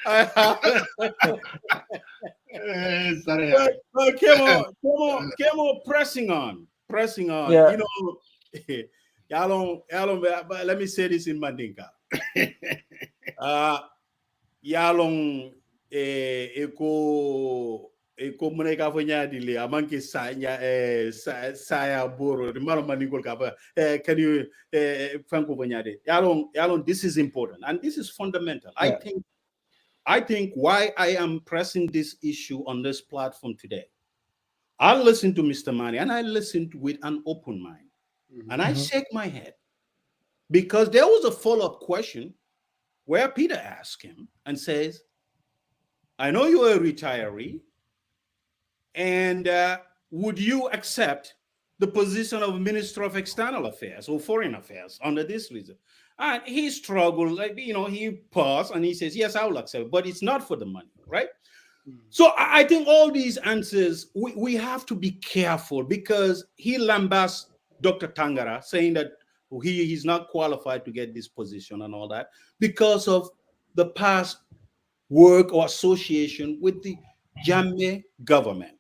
I have. But Kemo, pressing on. Yeah. But let me say this in Mandinka. Yalong eko muneka fanya dile amanke saya boro maro maningol kapa can you franco fanya de yalong this is important and this is fundamental. Yeah. I think why I am pressing this issue on this platform today. I listened to Mr. Mani and I listened with an open mind. And I shake my head because there was a follow-up question where Peter asked him and says, I know you're a retiree, and would you accept the position of Minister of External Affairs or Foreign Affairs under this reason? And he struggled, he paused and he says, yes, I will accept, but it's not for the money, right? So I think all these answers, we have to be careful because he lambasts Dr. Tangara, saying that he's not qualified to get this position and all that because of the past work or association with the Jammeh government.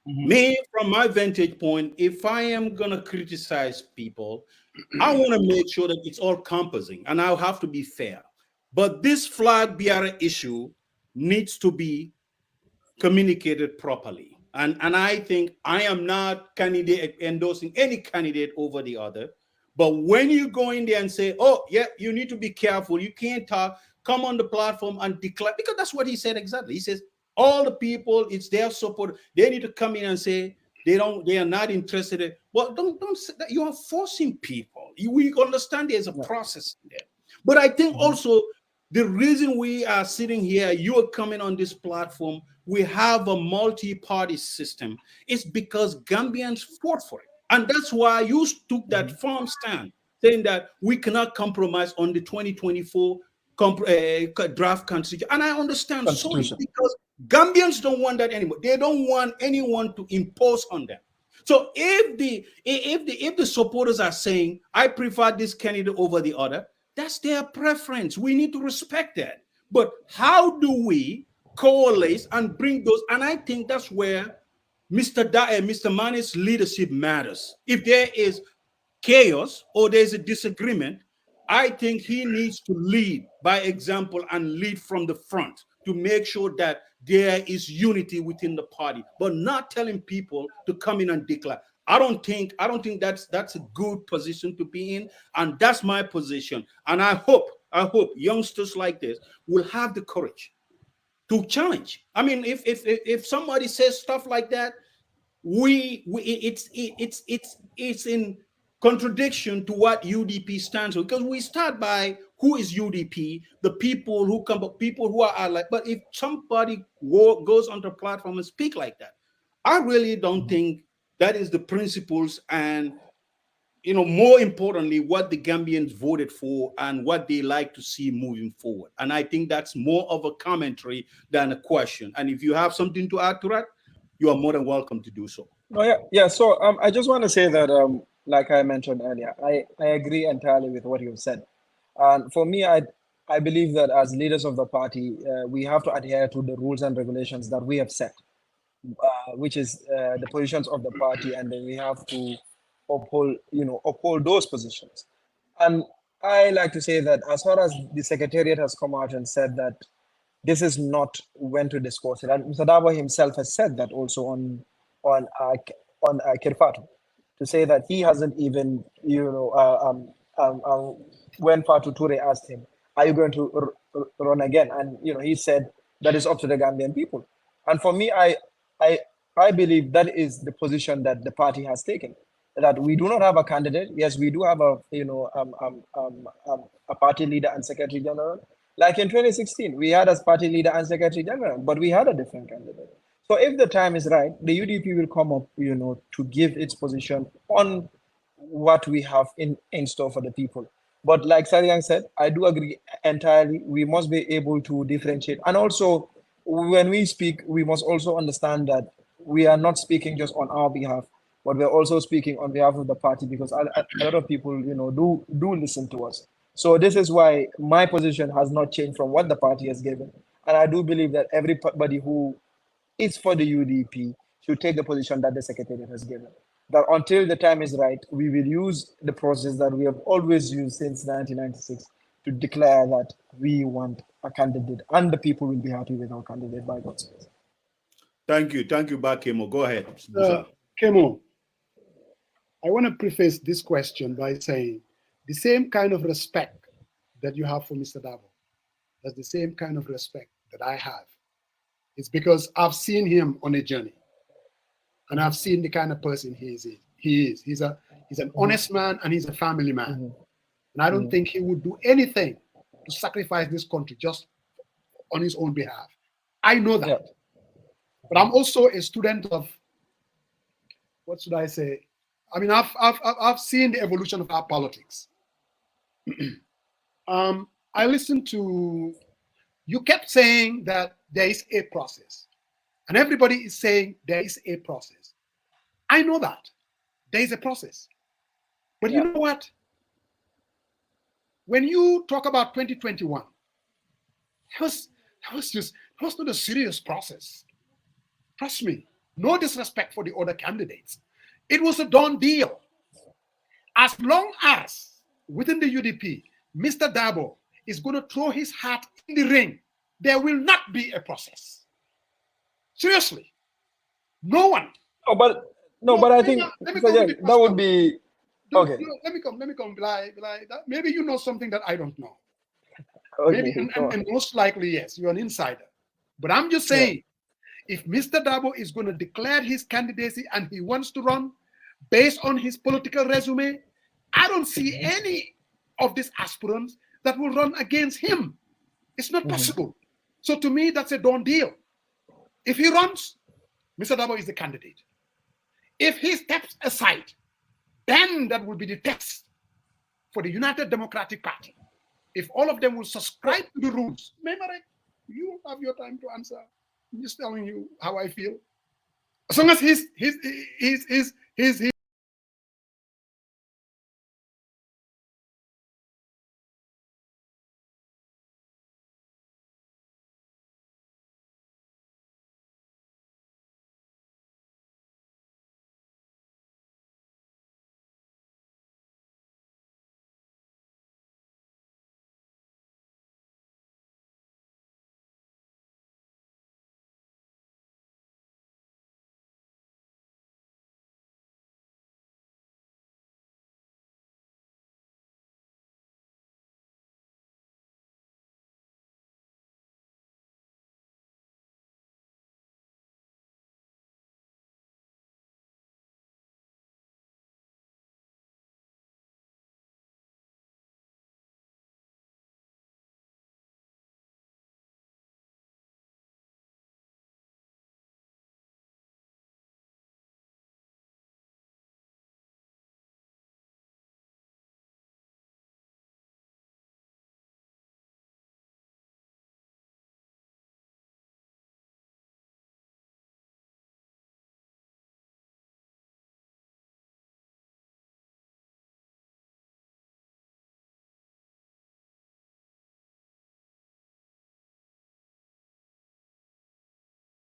Me, from my vantage point, if I am going to criticize people, I want to make sure that it's all encompassing and I'll have to be fair. But this flag bearer issue needs to be communicated properly. And I think I am not candidate endorsing any candidate over the other. But when you go in there and say, oh, yeah, you need to be careful. You can't talk, come on the platform and declare, because that's what he said exactly. He says, all the people, it's their support. They need to come in and say they are not interested in. Well, don't say that. You are forcing people. We understand there's a process there. But I think also the reason we are sitting here, you are coming on this platform, we have a multi-party system. It's because Gambians fought for it. And that's why you took that firm stand, saying that we cannot compromise on the 2024 draft constitution. And I understand solely because Gambians don't want that anymore. They don't want anyone to impose on them. So if the supporters are saying, I prefer this candidate over the other, that's their preference. We need to respect that. But how do we coalesce and bring those? And I think that's where Mr. Mane's leadership matters. If there is chaos or there's a disagreement, I think he needs to lead by example and lead from the front to make sure that there is unity within the party, but not telling people to come in and declare. I don't think that's a good position to be in, and that's my position. And I hope youngsters like this will have the courage to challenge. I mean, if somebody says stuff like that, it's in contradiction to what UDP stands for, because we start by who is UDP, the people who come, people who are allied. But if somebody goes onto a platform and speak like that, I really don't think that is the principles and, more importantly, what the Gambians voted for and what they like to see moving forward. And I think that's more of a commentary than a question. And if you have something to add to that, you are more than welcome to do so. Oh, yeah. So I just want to say that, like I mentioned earlier, I agree entirely with what you've said. And for me, I believe that as leaders of the party, we have to adhere to the rules and regulations that we have set, which is the positions of the party, and then we have to uphold those positions. And I like to say that as far as the Secretariat has come out and said that this is not when to discuss it, and Mr. Dabo himself has said that also on Kirfatu, to say that he hasn't even, when Fatu Ture asked him, are you going to run again? And, he said that is up to the Gambian people. And for me, I believe that is the position that the party has taken, that we do not have a candidate. Yes, we do have a party leader and secretary general. Like in 2016, we had as party leader and secretary general, but we had a different candidate. So if the time is right, the UDP will come up, to give its position on what we have in store for the people. But like Sariang said, I do agree entirely. We must be able to differentiate. And also, when we speak, we must also understand that we are not speaking just on our behalf, but we're also speaking on behalf of the party, because a lot of people, do listen to us. So this is why my position has not changed from what the party has given. And I do believe that everybody who is for the UDP should take the position that the Secretariat has given. That until the time is right, we will use the process that we have always used since 1996 to declare that we want a candidate, and the people will be happy with our candidate by God's grace. Thank you, Kemo. Go ahead. Kemo, I want to preface this question by saying the same kind of respect that you have for Mr. Dabo, that's the same kind of respect that I have. It's because I've seen him on a journey, and I've seen the kind of person he is. He's an honest man, and he's a family man. And I don't think he would do anything to sacrifice this country just on his own behalf. I know that. But I'm also a student of, what should I say? I mean, I've seen the evolution of our politics. I listened to, you kept saying that there is a process, and everybody is saying there is a process. I know that there is a process, But you know what? When you talk about 2021, that was not a serious process. Trust me. No disrespect for the other candidates. It was a done deal. As long as within the UDP, Mr. Dabo is going to throw his hat in the ring, there will not be a process. Seriously. No one. Oh, but I think that would be okay. Let me come. Like that. Maybe you know something that I don't know. Okay, Maybe, and most likely, yes, you're an insider. But I'm just saying, if Mr. Dabo is going to declare his candidacy and he wants to run based on his political resume, I don't see any of these aspirants that will run against him. It's not possible. So to me, that's a done deal. If he runs, Mr. Dabo is the candidate. If he steps aside, then that will be the test for the United Democratic Party. If all of them will subscribe to the rules, Memarek, you have your time to answer. I'm just telling you how I feel. As long as he's